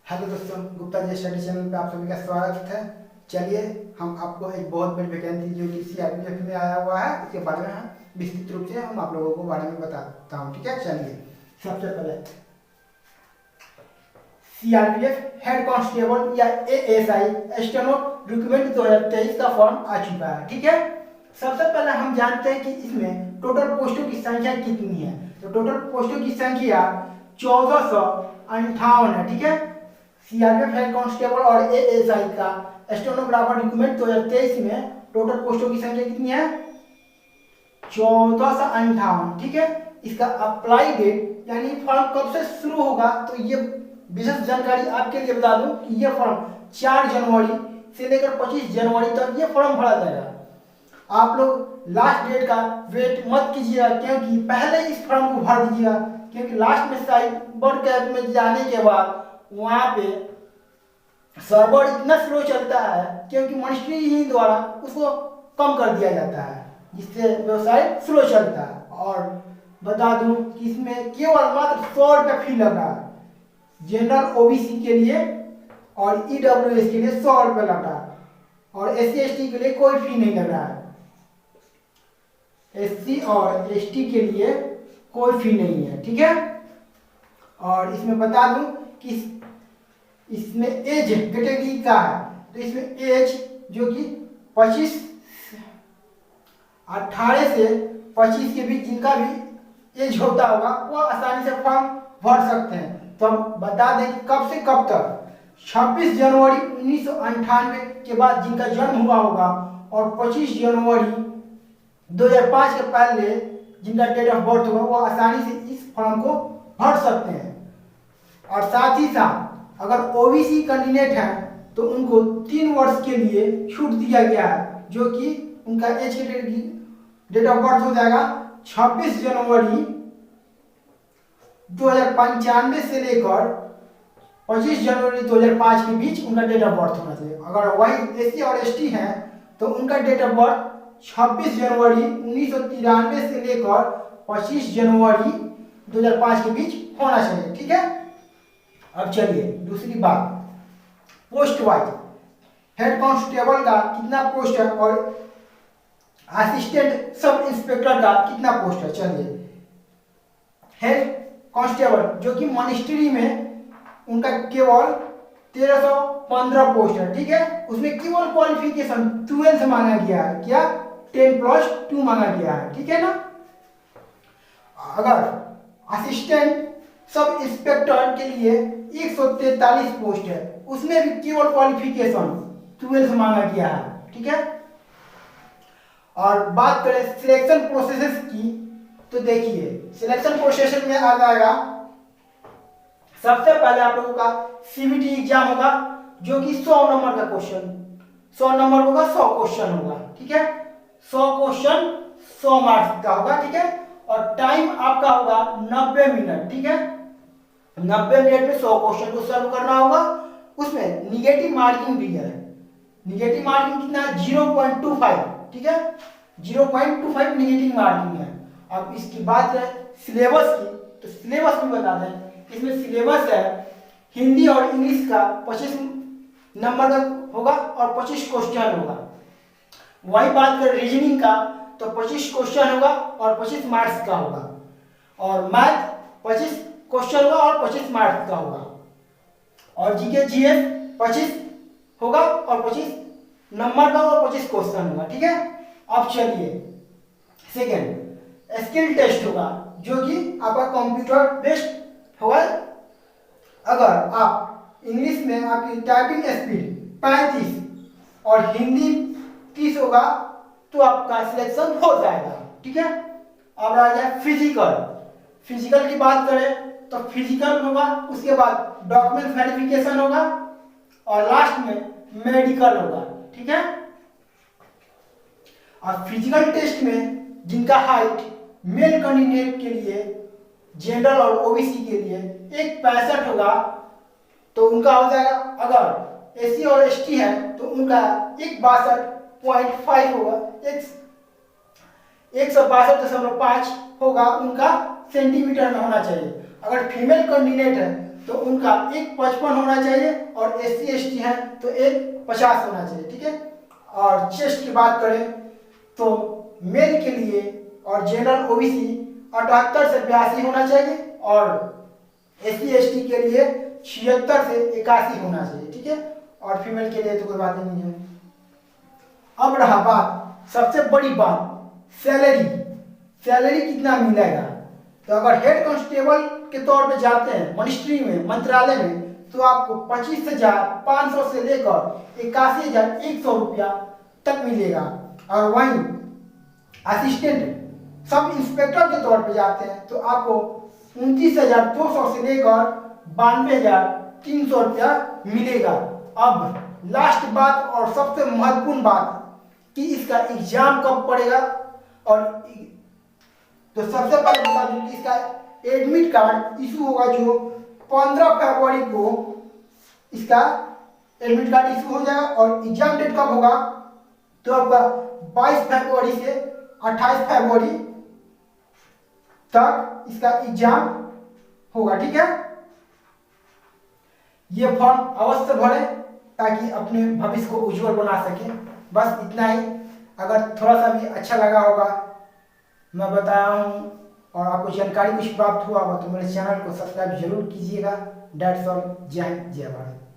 Hello दोस्तों, Gupta ji study channel पे आप सभी का स्वागत है। चलिए हम आपको एक बहुत बड़ी वैकेंसी जो कि सीआरपीएफ में आया हुआ है उसके बारे में विस्तृत रूप से हम आप लोगों को बारे में बताता हूँ। ठीक है, चलिए सबसे पहले सीआरपीएफ हेड कांस्टेबल या एएसआई स्टेनो रिक्रूटमेंट 2023 का फॉर्म आ चुका है। ठीक है, सबसे पहले हम जानते हैं कि इसमें टोटल पोस्टों की संख्या कितनी है। तो टोटल पोस्टों की संख्या 1458 है। ठीक है, सीआरपीएफ हेड कांस्टेबल और एएसआई का स्टेनोग्राफर रिक्रूटमेंट 2023 में टोटल पोस्टों की संख्या कितनी है? 1458। ठीक है, इसका अप्लाई डेट यानी फॉर्म कब से शुरू होगा, तो ये विशेष जानकारी आपके लिए बता दूं कि ये फॉर्म 4 जनवरी से लेकर 25 जनवरी तक ये फॉर्म भरा जाएगा। आप लोग लास्ट डेट का वेट मत कीजिएगा, क्योंकि पहले इस फॉर्म को भर दीजिएगा, क्योंकि लास्ट में साइबर कैफ में जाने के बाद वहाँ पे सर्वर इतना स्लो चलता है क्योंकि मॉनिटरी ही द्वारा उसको कम कर दिया जाता है, जिससे व्यवसाय स्लो चलता है। और बता दूं कि इसमें केवल मात्र 100 रुपये फी लग रहा है जनरल ओबीसी के लिए, और ईडब्ल्यूएस के लिए 100 रुपये लग रहा है, और एससी एसटी के लिए कोई फी नहीं लग रहा है। एससी और एसटी के लिए कोई फी नहीं है। ठीक है, और इसमें बता दूं कि इसमें एज कैटेगरी का है, तो इसमें एज जो कि 18 से 25 के बीच जिनका भी एज होता होगा वो आसानी से फॉर्म भर सकते हैं। तो हम बता दें कि कब से कब तक 26 जनवरी 1998 के बाद जिनका जन्म हुआ होगा और 25 जनवरी 2005 के पहले जिनका डेट ऑफ बर्थ होगा वो आसानी से इस फॉर्म को भर सकते हैं। और साथ ही साथ अगर ओबीसी कैंडिडेट है तो उनको 3 वर्ष के लिए छूट दिया गया है, जो कि उनका age category date of birth हो जाएगा 26 जनवरी 2095 से लेकर 25 जनवरी 2005 के बीच उनका डेट ऑफ बर्थ होना चाहिए। अगर वही एससी और एसटी हैं तो उनका डेट ऑफ बर्थ 26 जनवरी 1993 से लेकर 25 जनवरी 2005 के बीच होना चाहिए। ठीक है, अब चलिए दूसरी बात, पोस्ट वाइज हेड कांस्टेबल का कितना पोस्ट है और असिस्टेंट सब इंस्पेक्टर का कितना पोस्ट है। चलिए, हेड कांस्टेबल जो कि मॉनिटरी में उनका केवल 1315 पोस्ट है। ठीक है, उसमें केवल क्वालिफिकेशन 12 मांगा गया है, क्या 10+2 मांगा गया है। ठीक है ना। अगर असिस्टेंट सब इंस्पेक्टर के लिए 143 पोस्ट है, उसमें भी केवल क्वालिफिकेशन 12 मांगा गया है। ठीक है, और बात करें सिलेक्शन प्रोसेस की, तो देखिए सिलेक्शन प्रोसेस में आ जाएगा, सबसे पहले आप लोगों का सीबीटी एग्जाम होगा जो कि 100 नंबर का क्वेश्चन, 100 नंबर होगा, 100 क्वेश्चन होगा। ठीक है, 100 क्वेश्चन 100 मार्क्स का होगा। ठीक है, और टाइम आपका होगा 90 मिनट। ठीक है, 90 मिनट में 100 क्वेश्चन को सॉल्व करना होगा। उसमें निगेटिव मार्किंग भी है, निगेटिव मार्किंग कितना है? 0.25। ठीक है, 0.25 निगेटिव मार्किंग है। अब इसकी बात है सिलेबस की, तो सिलेबस भी बता दें। इसमें सिलेबस है हिंदी और इंग्लिश का 25 नंबर का होगा और 25 क्वेश्चन होगा। वही बात करें रीजनिंग का, तो 25 क्वेश्चन होगा और 25 मार्क्स का होगा, और मैथ 25 क्वेश्चन होगा और 25 मार्क्स का होगा, और जीके जीएस 25 होगा और 25 नंबर का और 25 क्वेश्चन होगा। ठीक है, अब चलिए सेकेंड स्किल टेस्ट होगा जो कि आपका कंप्यूटर बेस्ड होगा। अगर आप इंग्लिश में आपकी टाइपिंग स्पीड 35 और हिंदी 30 होगा तो आपका सिलेक्शन हो जाएगा। ठीक है, अब आ जाए फिजिकल। फिजिकल की बात करें तो फिजिकल होगा, उसके बाद डॉक्यूमेंट वेरिफिकेशन होगा, और लास्ट में मेडिकल होगा। ठीक है, और फिजिकल टेस्ट में जिनका हाइट मेल कैंडिडेट के लिए, जनरल और ओबीसी के लिए 165 होगा तो उनका हो जाएगा। अगर एससी और एसटी है तो उनका 162.5 होगा, 162.5 होगा उनका सेंटीमीटर में होना चाहिए। अगर फीमेल कैंडिडेट है तो उनका एक 55 होना चाहिए, और SC/ST है तो एक 50 होना चाहिए, ठीक है। और चेस्ट की बात करें तो मेल के लिए और जनरल OBC 78 से 82 होना चाहिए, और SC/ST के लिए 76 से 81 होना चाहिए, ठीक है। और फीमेल के लिए तो कोई बात ही नहीं है। अब रहा बात, सबसे बड़ी बात, सैलरी। सैलरी कितना मिलेगा? तो अगर हेड कांस्टेबल के तौर पे जाते हैं मिनिस्ट्री में, मंत्रालय में, तो आपको 25,500 से लेकर 81,100 रुपया तक मिलेगा। और वहीं असिस्टेंट सब इंस्पेक्टर के तौर पे जाते हैं तो आपको 29,200 से लेकर 92,300 रुपया मिलेगा। अब लास्ट बात और सबसे महत्वपूर्ण बात कि इसका एग्जाम कब पड़ेगा। और तो सबसे पहले बता दूं कि इसका एडमिट कार्ड इशू होगा जो 15 फरवरी को इसका एडमिट कार्ड इशू हो जाएगा। और एग्जाम डेट कब होगा? तो आपका 22 फरवरी से 28 फरवरी तक इसका एग्जाम होगा, ठीक है। ये फॉर्म अवश्य भरें ताकि अपने भविष्य को उज्जवल बना सके। बस इतना ही। अगर थोड़ा सा भी अच्छा लगा होगा, मैं बताया हूँ, और आपको जानकारी कुछ प्राप्त हुआ होगा तो मेरे चैनल को सब्सक्राइब जरूर कीजिएगा। That's all. जय हिंद, जय भारत।